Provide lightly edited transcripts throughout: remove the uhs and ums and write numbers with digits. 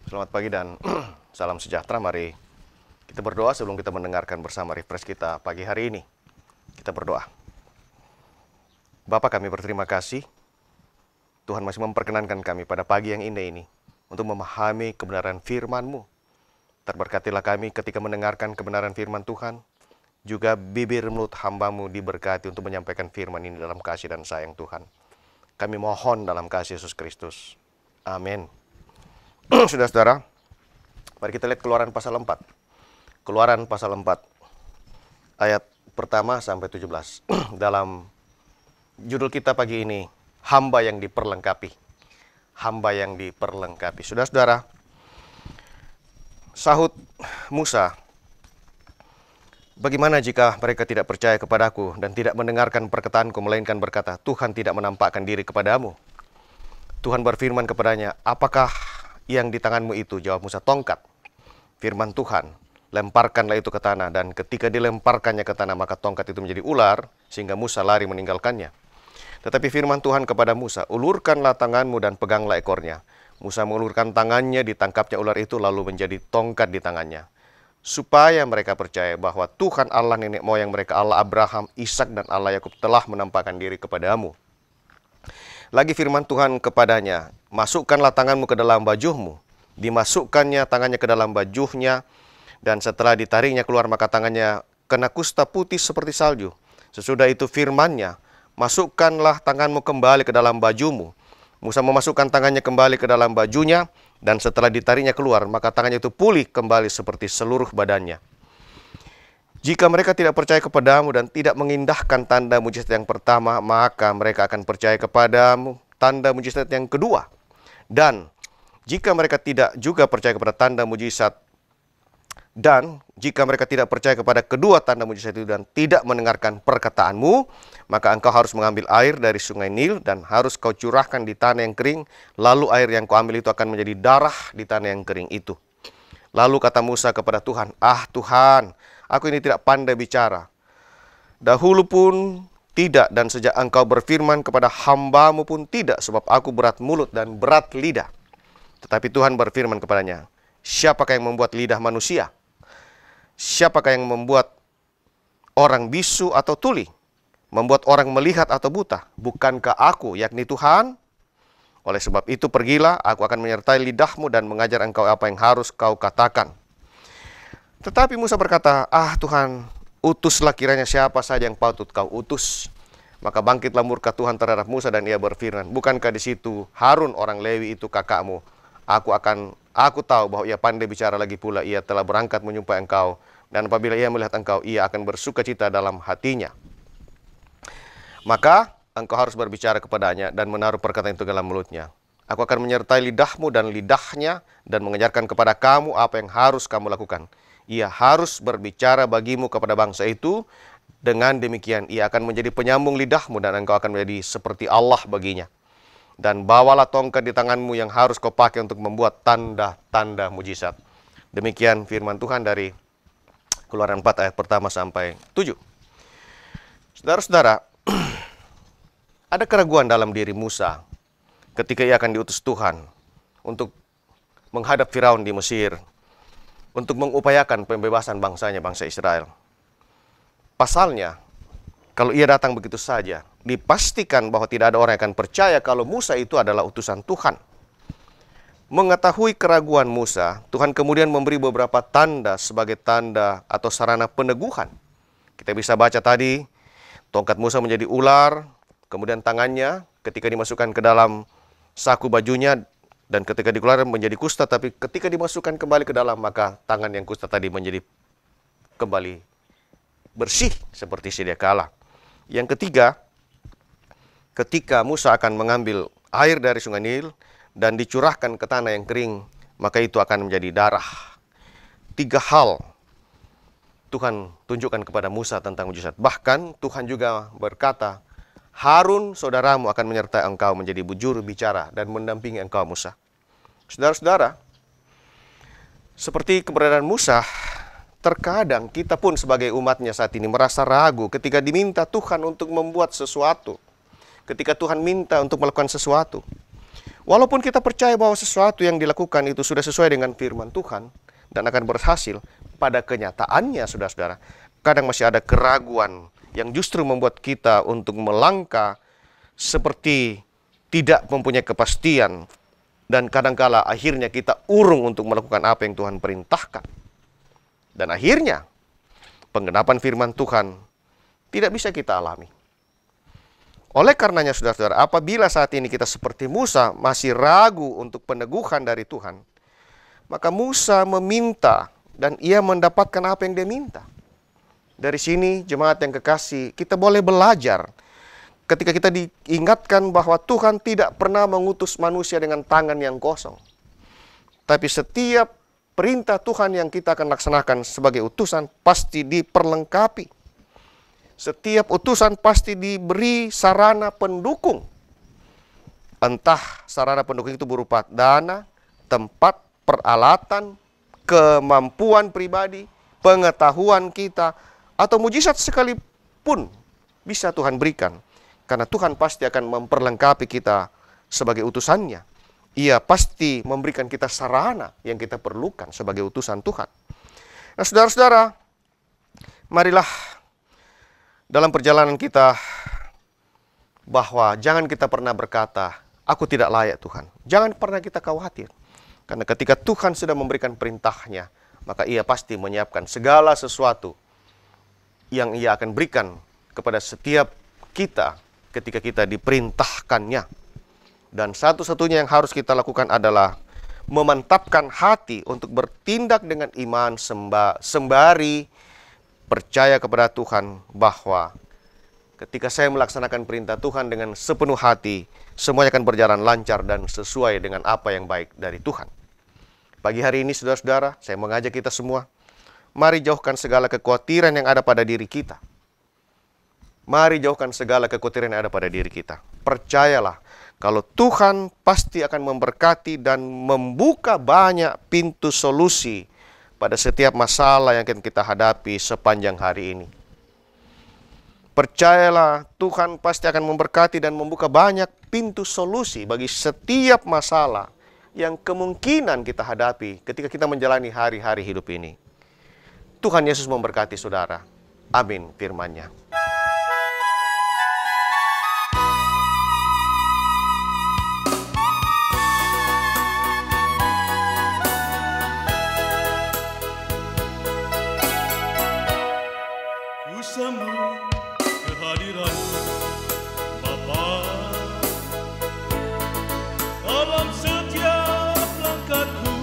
Selamat pagi dan salam sejahtera. Mari kita berdoa sebelum kita mendengarkan bersama refresh kita pagi hari ini. Kita berdoa. Bapa, kami berterima kasih. Tuhan masih memperkenankan kami pada pagi yang indah ini untuk memahami kebenaran firman-Mu. Terberkatilah kami ketika mendengarkan kebenaran firman Tuhan. Juga bibir mulut hamba-Mu diberkati untuk menyampaikan firman ini dalam kasih dan sayang Tuhan. Kami mohon dalam kasih Yesus Kristus. Amin. Saudara-saudara, mari kita lihat Keluaran pasal 4. Keluaran pasal 4, ayat pertama sampai 17. Dalam judul kita pagi ini, hamba yang diperlengkapi. Hamba yang diperlengkapi. Saudara-saudara, sahut Musa, bagaimana jika mereka tidak percaya kepadaku dan tidak mendengarkan perkataanku, melainkan berkata, Tuhan tidak menampakkan diri kepadamu. Tuhan berfirman kepadanya, apakah yang di tanganmu itu? Jawab Musa, tongkat. Firman Tuhan, lemparkanlah itu ke tanah. Dan ketika dilemparkannya ke tanah, maka tongkat itu menjadi ular, sehingga Musa lari meninggalkannya. Tetapi firman Tuhan kepada Musa, ulurkanlah tanganmu dan peganglah ekornya. Musa mengulurkan tangannya, ditangkapnya ular itu, lalu menjadi tongkat di tangannya. Supaya mereka percaya bahwa Tuhan Allah nenek moyang mereka, Allah Abraham, Ishak dan Allah Yakub telah menampakkan diri kepadamu. Lagi firman Tuhan kepadanya, masukkanlah tanganmu ke dalam bajuhmu. Dimasukkannya tangannya ke dalam bajuhnya, dan setelah ditariknya keluar, maka tangannya kena kusta putih seperti salju. Sesudah itu firman-Nya, masukkanlah tanganmu kembali ke dalam bajumu. Musa memasukkan tangannya kembali ke dalam bajunya, dan setelah ditariknya keluar, maka tangannya itu pulih kembali seperti seluruh badannya. Jika mereka tidak percaya kepadamu dan tidak mengindahkan tanda mujizat yang pertama, maka mereka akan percaya kepadamu tanda mujizat yang kedua. Dan jika mereka tidak juga percaya kepada tanda mujizat, dan jika mereka tidak percaya kepada kedua tanda mujizat itu dan tidak mendengarkan perkataanmu, maka engkau harus mengambil air dari sungai Nil dan harus kau curahkan di tanah yang kering, lalu air yang kau ambil itu akan menjadi darah di tanah yang kering itu. Lalu kata Musa kepada Tuhan, Tuhan, aku ini tidak pandai bicara. Dahulu pun tidak, dan sejak engkau berfirman kepada hamba-Mu pun tidak, sebab aku berat mulut dan berat lidah. Tetapi Tuhan berfirman kepadanya, siapakah yang membuat lidah manusia? Siapakah yang membuat orang bisu atau tuli? Membuat orang melihat atau buta? Bukankah aku, yakni Tuhan? Oleh sebab itu pergilah, aku akan menyertai lidahmu dan mengajar engkau apa yang harus kau katakan. Tetapi Musa berkata, Tuhan, utuslah kiranya siapa saja yang patut kau utus. Maka bangkitlah murka Tuhan terhadap Musa dan ia berfirman, bukankah di situ Harun orang Lewi itu kakakmu? Aku tahu bahwa ia pandai bicara, lagi pula ia telah berangkat menyumpah engkau. Dan apabila ia melihat engkau, ia akan bersuka cita dalam hatinya. Maka engkau harus berbicara kepadanya dan menaruh perkataan itu dalam mulutnya. Aku akan menyertai lidahmu dan lidahnya dan mengajarkan kepada kamu apa yang harus kamu lakukan. Ia harus berbicara bagimu kepada bangsa itu. Dengan demikian ia akan menjadi penyambung lidahmu dan engkau akan menjadi seperti Allah baginya. Dan bawalah tongkat di tanganmu yang harus kau pakai untuk membuat tanda-tanda mujizat. Demikian firman Tuhan dari Keluaran 4 ayat pertama sampai 7. Saudara-saudara, ada keraguan dalam diri Musa ketika ia akan diutus Tuhan untuk menghadap Firaun di Mesir, untuk mengupayakan pembebasan bangsanya, bangsa Israel. Pasalnya, kalau ia datang begitu saja, dipastikan bahwa tidak ada orang yang akan percaya kalau Musa itu adalah utusan Tuhan. Mengetahui keraguan Musa, Tuhan kemudian memberi beberapa tanda sebagai tanda atau sarana peneguhan. Kita bisa baca tadi, tongkat Musa menjadi ular, kemudian tangannya ketika dimasukkan ke dalam saku bajunya dan ketika dikeluarkan menjadi kusta, tapi ketika dimasukkan kembali ke dalam, maka tangan yang kusta tadi menjadi kembali bersih seperti sedia kala. Yang ketiga, ketika Musa akan mengambil air dari sungai Nil dan dicurahkan ke tanah yang kering, maka itu akan menjadi darah. 3 hal Tuhan tunjukkan kepada Musa tentang mujizat. Bahkan Tuhan juga berkata, Harun saudaramu akan menyertai engkau menjadi juru bicara dan mendampingi engkau Musa. Saudara-saudara, seperti keberadaan Musa, terkadang kita pun sebagai umatnya saat ini merasa ragu ketika diminta Tuhan untuk membuat sesuatu. Ketika Tuhan minta untuk melakukan sesuatu. Walaupun kita percaya bahwa sesuatu yang dilakukan itu sudah sesuai dengan firman Tuhan dan akan berhasil, pada kenyataannya, saudara-saudara, kadang masih ada keraguan yang justru membuat kita untuk melangkah seperti tidak mempunyai kepastian. Dan kadangkala akhirnya kita urung untuk melakukan apa yang Tuhan perintahkan. Dan akhirnya penggenapan firman Tuhan tidak bisa kita alami. Oleh karenanya, saudara-saudara, apabila saat ini kita seperti Musa masih ragu untuk peneguhan dari Tuhan, maka Musa meminta dan ia mendapatkan apa yang dia minta. Dari sini, jemaat yang kekasih, kita boleh belajar ketika kita diingatkan bahwa Tuhan tidak pernah mengutus manusia dengan tangan yang kosong. Tapi setiap perintah Tuhan yang kita akan laksanakan sebagai utusan pasti diperlengkapi. Setiap utusan pasti diberi sarana pendukung. Entah sarana pendukung itu berupa dana, tempat, peralatan, kemampuan pribadi, pengetahuan kita, atau mujizat sekalipun bisa Tuhan berikan. Karena Tuhan pasti akan memperlengkapi kita sebagai utusannya. Ia pasti memberikan kita sarana yang kita perlukan sebagai utusan Tuhan. Nah, saudara-saudara, marilah dalam perjalanan kita bahwa jangan kita pernah berkata, aku tidak layak Tuhan. Jangan pernah kita khawatir. Karena ketika Tuhan sudah memberikan perintahnya, maka ia pasti menyiapkan segala sesuatu yang ia akan berikan kepada setiap kita ketika kita diperintahkannya. Dan satu-satunya yang harus kita lakukan adalah memantapkan hati untuk bertindak dengan iman sembari percaya kepada Tuhan bahwa ketika saya melaksanakan perintah Tuhan dengan sepenuh hati, semuanya akan berjalan lancar dan sesuai dengan apa yang baik dari Tuhan. Pagi hari ini, saudara-saudara, saya mengajak kita semua, mari jauhkan segala kekhawatiran yang ada pada diri kita. Mari jauhkan segala kekhawatiran yang ada pada diri kita. Percayalah, kalau Tuhan pasti akan memberkati dan membuka banyak pintu solusi pada setiap masalah yang akan kita hadapi sepanjang hari ini. Percayalah, Tuhan pasti akan memberkati dan membuka banyak pintu solusi bagi setiap masalah yang kemungkinan kita hadapi ketika kita menjalani hari-hari hidup ini. Tuhan Yesus memberkati saudara. Amin firman-Nya. Ku sambut kehadiran-Mu, Bapa, dalam setiap langkahku.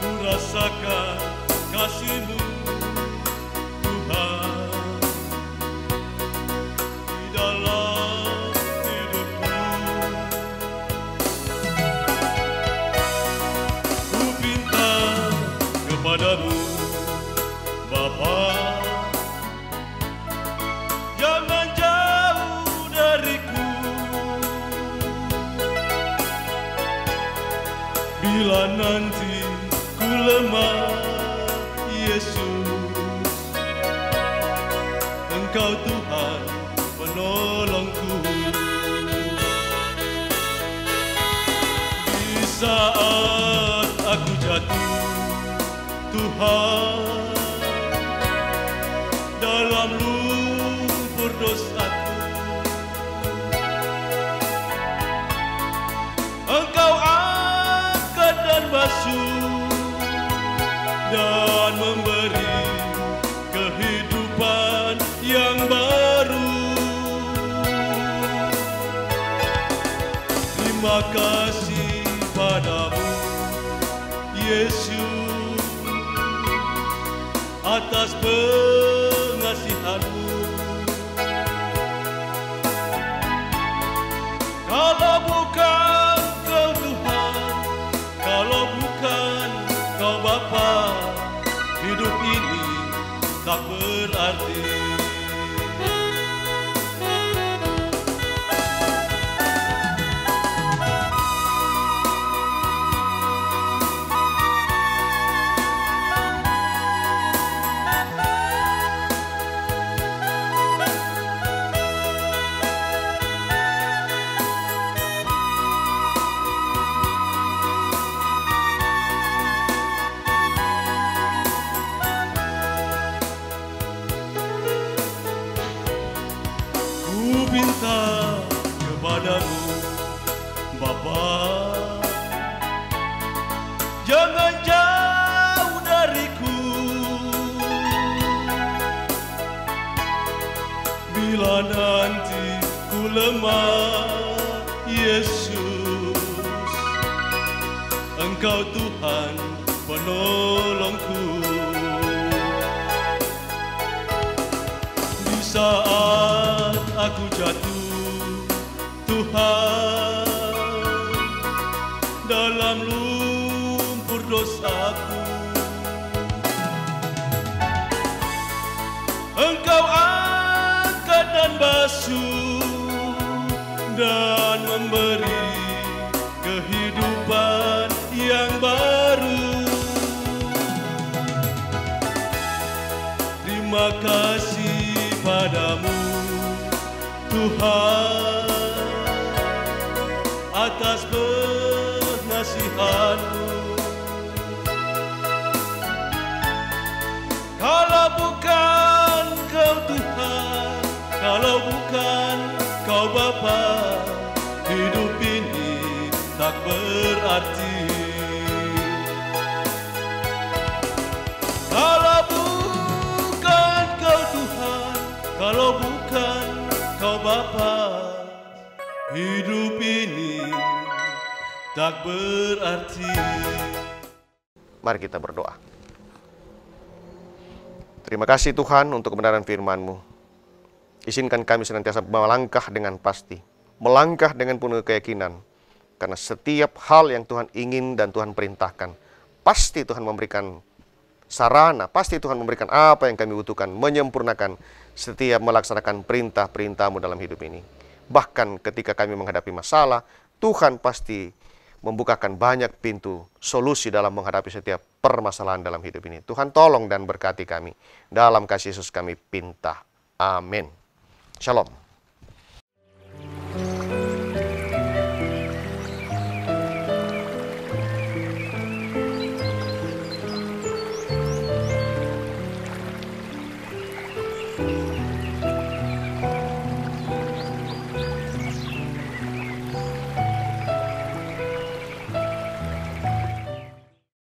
Ku rasakan kasih-Mu, Tuhan, di dalam hidupku. Ku pinta kepadamu, Bapa, jangan jauh dariku. Bila nanti ku lemah, Yesus, Engkau Tuhan penolongku. Di saat aku jatuh, Tuhan, dalam lumpur dosaku, Engkau angkat dan basuh dan memberi kehidupan yang baru. Terima kasih padamu, Yesus, atas pengasihan-Mu. Kalau bukan Kau Tuhan, kalau bukan Kau Bapa, hidup ini tak berarti. minta kepadamu, Bapa, jangan jauh dariku. Bila nanti ku lemah, Yesus, Engkau Tuhan penolongku. Di saat aku jatuh, Tuhan, dalam lumpur dosaku, Engkau angkat dan basuh dan memberi kehidupan yang baru. Terima kasih padamu, Tuhan, atas pengasihan-Mu. Kalau bukan Kau Tuhan, kalau bukan Kau Bapa, hidup ini tak berarti. Kalau bukan Kau Tuhan, kalau bukan Kau Bapa, hidup ini tak berarti. Mari kita berdoa. Terima kasih Tuhan untuk kebenaran firman-Mu. Izinkan kami senantiasa melangkah dengan pasti, melangkah dengan penuh keyakinan, karena setiap hal yang Tuhan ingin dan Tuhan perintahkan, pasti Tuhan memberikan sarana, pasti Tuhan memberikan apa yang kami butuhkan, menyempurnakan setiap melaksanakan perintah-perintah-Mu dalam hidup ini. Bahkan ketika kami menghadapi masalah, Tuhan pasti membukakan banyak pintu solusi dalam menghadapi setiap permasalahan dalam hidup ini. Tuhan tolong dan berkati kami. Dalam kasih Yesus kami pinta. Amin. Shalom.